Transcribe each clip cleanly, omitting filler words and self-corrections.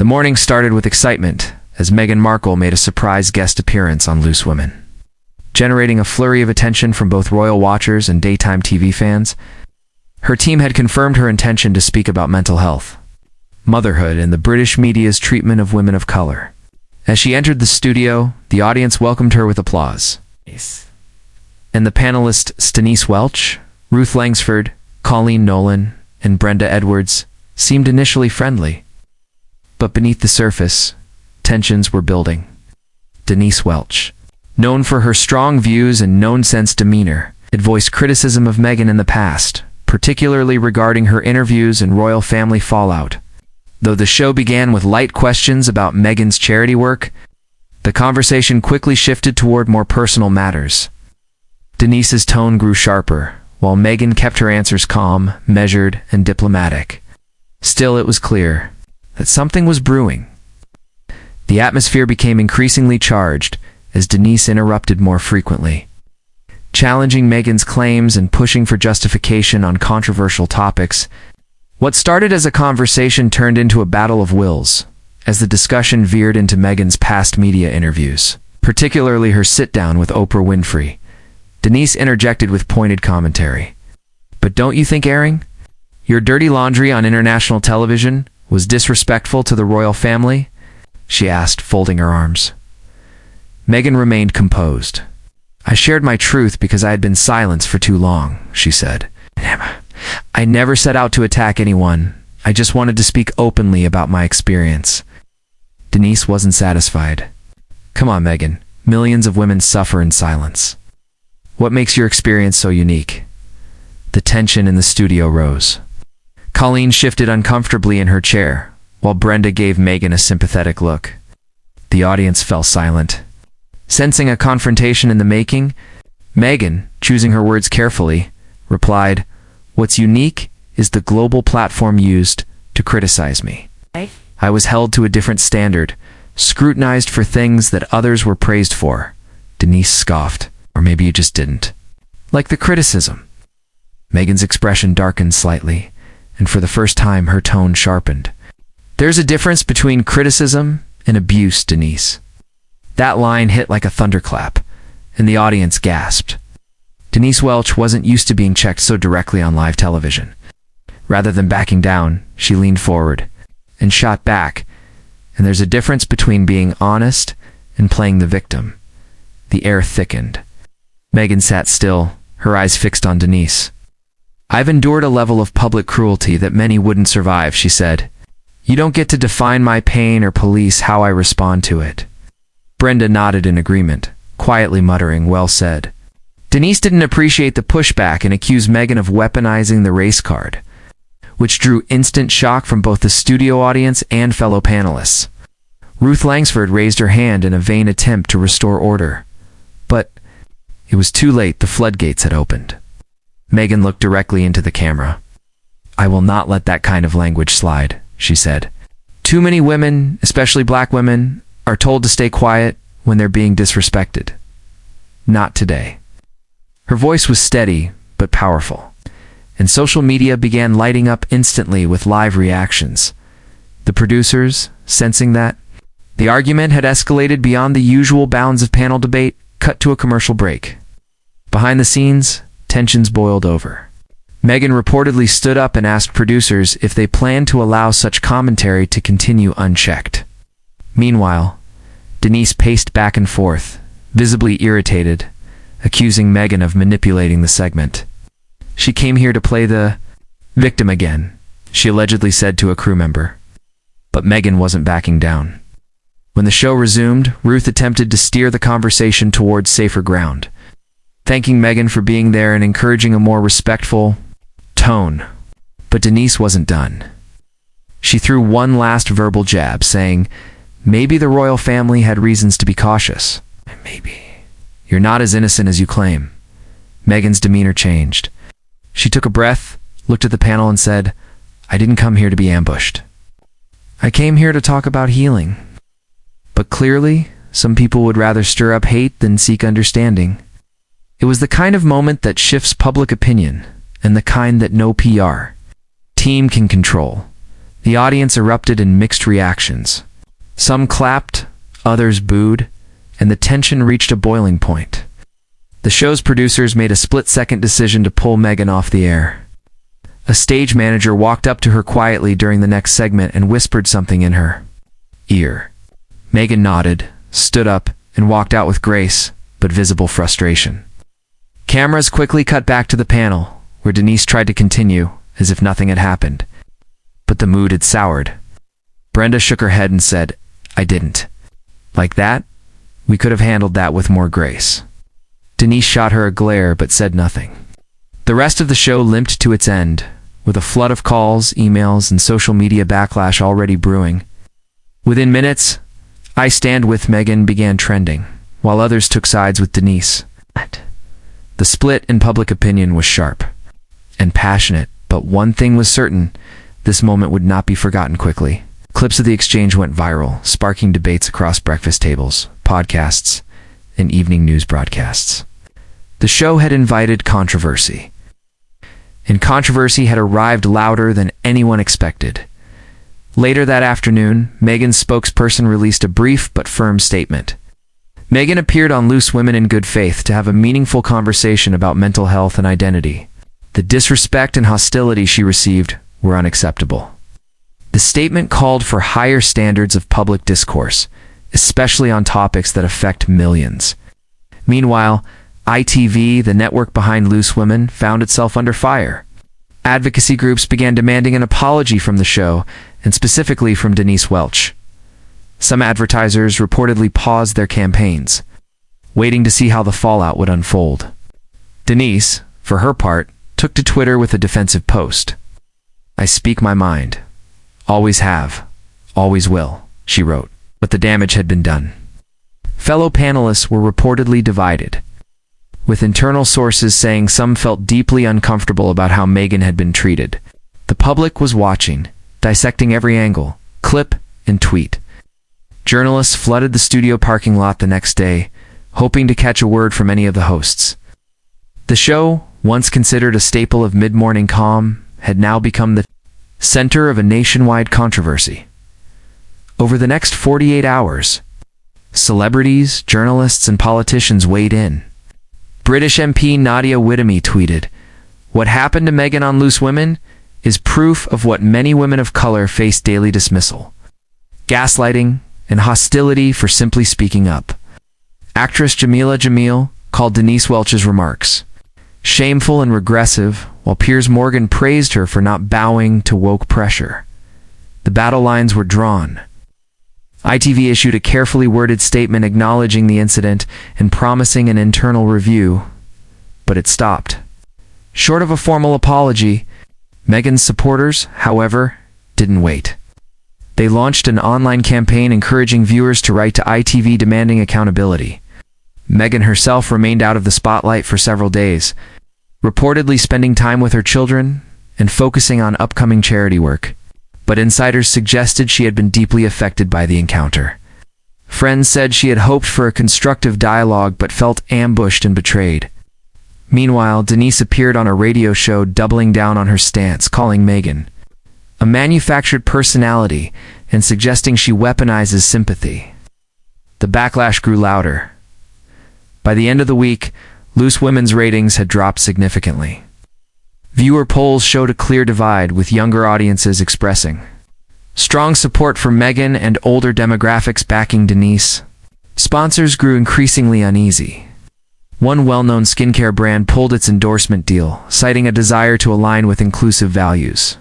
The morning started with excitement as Meghan Markle made a surprise guest appearance on Loose Women, generating a flurry of attention from both royal watchers and daytime TV fans. Her team had confirmed her intention to speak about mental health, motherhood, and the British media's treatment of women of color. As she entered the studio, the audience welcomed her with applause. And the panelists Denise Welch, Ruth Langsford, Colleen Nolan, and Brenda Edwards seemed initially friendly. But beneath the surface, tensions were building. Denise Welch, known for her strong views and no-nonsense demeanor, had voiced criticism of Meghan in the past, particularly regarding her interviews and royal family fallout. Though the show began with light questions about Meghan's charity work, the conversation quickly shifted toward more personal matters. Denise's tone grew sharper, while Meghan kept her answers calm, measured, and diplomatic. Still, it was clear that something was brewing. The atmosphere became increasingly charged as Denise interrupted more frequently, challenging Meghan's claims and pushing for justification on controversial topics. What started as a conversation turned into a battle of wills, as the discussion veered into Meghan's past media interviews, particularly her sit-down with Oprah Winfrey. Denise interjected with pointed commentary. "But don't you think airing your dirty laundry on international television was disrespectful to the royal family?" she asked, folding her arms. Meghan remained composed. "I shared my truth because I had been silenced for too long," she said. "I never set out to attack anyone. I just wanted to speak openly about my experience." Denise wasn't satisfied. "Come on, Meghan. Millions of women suffer in silence. What makes your experience so unique?" The tension in the studio rose. Colleen shifted uncomfortably in her chair, while Brenda gave Meghan a sympathetic look. The audience fell silent. Sensing a confrontation in the making, Meghan, choosing her words carefully, replied, "What's unique is the global platform used to criticize me. I was held to a different standard, scrutinized for things that others were praised for." Denise scoffed. "Or maybe you just didn't like the criticism." Meghan's expression darkened slightly, and for the first time her tone sharpened. "There's a difference between criticism and abuse, Denise." That line hit like a thunderclap, and the audience gasped. Denise Welch wasn't used to being checked so directly on live television. Rather than backing down, she leaned forward and shot back. "And there's a difference between being honest and playing the victim." The air thickened. Meghan sat still, her eyes fixed on Denise. "I've endured a level of public cruelty that many wouldn't survive," she said. "You don't get to define my pain or police how I respond to it." Brenda nodded in agreement, quietly muttering, "Well said." Denise didn't appreciate the pushback and accused Meghan of weaponizing the race card, which drew instant shock from both the studio audience and fellow panelists. Ruth Langsford raised her hand in a vain attempt to restore order. But it was too late. The floodgates had opened. Meghan looked directly into the camera. "I will not let that kind of language slide," she said. "Too many women, especially black women, are told to stay quiet when they're being disrespected. Not today." Her voice was steady but powerful, and social media began lighting up instantly with live reactions. The producers, sensing that the argument had escalated beyond the usual bounds of panel debate, cut to a commercial break. Behind the scenes, tensions boiled over. Meghan reportedly stood up and asked producers if they planned to allow such commentary to continue unchecked. Meanwhile, Denise paced back and forth, visibly irritated, accusing Meghan of manipulating the segment. "She came here to play the victim again," she allegedly said to a crew member. But Meghan wasn't backing down. When the show resumed, Ruth attempted to steer the conversation towards safer ground, thanking Meghan for being there and encouraging a more respectful tone. But Denise wasn't done. She threw one last verbal jab, saying, "Maybe the royal family had reasons to be cautious. Maybe. You're not as innocent as you claim." Meghan's demeanor changed. She took a breath, looked at the panel and said, "I didn't come here to be ambushed. I came here to talk about healing." But clearly, some people would rather stir up hate than seek understanding. It was the kind of moment that shifts public opinion, and the kind that no PR team can control. The audience erupted in mixed reactions. Some clapped, others booed, and the tension reached a boiling point. The show's producers made a split-second decision to pull Meghan off the air. A stage manager walked up to her quietly during the next segment and whispered something in her ear. Meghan nodded, stood up, and walked out with grace, but visible frustration. Cameras quickly cut back to the panel, where Denise tried to continue, as if nothing had happened. But the mood had soured. Brenda shook her head and said, "I didn't. Like that? We could have handled that with more grace." Denise shot her a glare but said nothing. The rest of the show limped to its end, with a flood of calls, emails, and social media backlash already brewing. Within minutes, "I Stand With Meghan" began trending, while others took sides with Denise. The split in public opinion was sharp and passionate, but one thing was certain: this moment would not be forgotten quickly. Clips of the exchange went viral, sparking debates across breakfast tables, podcasts, and evening news broadcasts. The show had invited controversy, and controversy had arrived louder than anyone expected. Later that afternoon, Meghan's spokesperson released a brief but firm statement. Meghan appeared on Loose Women in good faith to have a meaningful conversation about mental health and identity. The disrespect and hostility she received were unacceptable. The statement called for higher standards of public discourse, especially on topics that affect millions. Meanwhile, ITV, the network behind Loose Women, found itself under fire. Advocacy groups began demanding an apology from the show, and specifically from Denise Welch. Some advertisers reportedly paused their campaigns, waiting to see how the fallout would unfold. Denise, for her part, took to Twitter with a defensive post. "I speak my mind. Always have. Always will," she wrote. But the damage had been done. Fellow panelists were reportedly divided, with internal sources saying some felt deeply uncomfortable about how Meghan had been treated. The public was watching, dissecting every angle, clip, and tweet. Journalists flooded the studio parking lot the next day, hoping to catch a word from any of the hosts. The show, once considered a staple of mid-morning calm, had now become the center of a nationwide controversy. Over the next 48 hours, celebrities, journalists, and politicians weighed in. British MP Nadia Whittamy tweeted, "What happened to Meghan on Loose Women is proof of what many women of color face daily: dismissal, gaslighting, and hostility for simply speaking up." Actress Jamila Jamil called Denise Welch's remarks shameful and regressive, while Piers Morgan praised her for not bowing to woke pressure. The battle lines were drawn. ITV issued a carefully worded statement acknowledging the incident and promising an internal review, but it stopped. Short of a formal apology, Meghan's supporters, however, didn't wait. They launched an online campaign encouraging viewers to write to ITV demanding accountability. Meghan herself remained out of the spotlight for several days, reportedly spending time with her children and focusing on upcoming charity work. But insiders suggested she had been deeply affected by the encounter. Friends said she had hoped for a constructive dialogue but felt ambushed and betrayed. Meanwhile, Denise appeared on a radio show doubling down on her stance, calling Meghan a manufactured personality and suggesting she weaponizes sympathy. The backlash grew louder. By the end of the week, Loose Women's ratings had dropped significantly. Viewer polls showed a clear divide, with younger audiences expressing strong support for Meghan and older demographics backing Denise. Sponsors grew increasingly uneasy. One well-known skincare brand pulled its endorsement deal, citing a desire to align with inclusive values.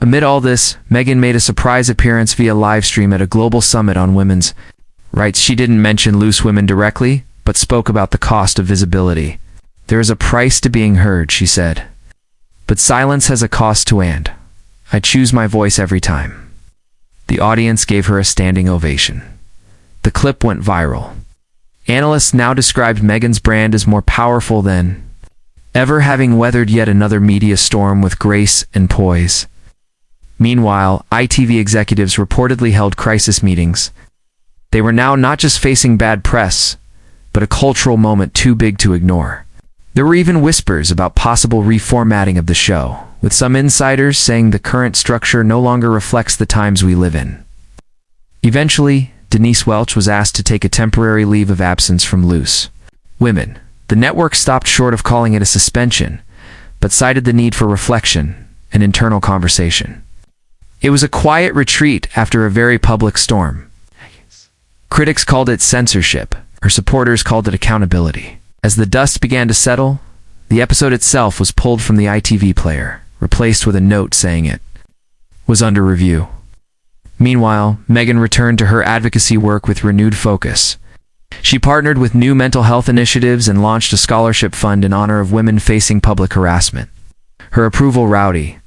Amid all this, Meghan made a surprise appearance via livestream at a global summit on women's rights. She didn't mention Loose Women directly, but spoke about the cost of visibility. "There is a price to being heard," she said. "But silence has a cost to and I choose my voice every time." The audience gave her a standing ovation. The clip went viral. Analysts now described Meghan's brand as more powerful than ever, having weathered yet another media storm with grace and poise. Meanwhile, ITV executives reportedly held crisis meetings. They were now not just facing bad press, but a cultural moment too big to ignore. There were even whispers about possible reformatting of the show, with some insiders saying the current structure no longer reflects the times we live in. Eventually, Denise Welch was asked to take a temporary leave of absence from Loose Women. The network stopped short of calling it a suspension, but cited the need for reflection and internal conversation. It was a quiet retreat after a very public storm. Critics called it censorship. Her supporters called it accountability. As the dust began to settle, the episode itself was pulled from the ITV player, replaced with a note saying it was under review. Meanwhile, Meghan returned to her advocacy work with renewed focus. She partnered with new mental health initiatives and launched a scholarship fund in honor of women facing public harassment. Her approval rowdy,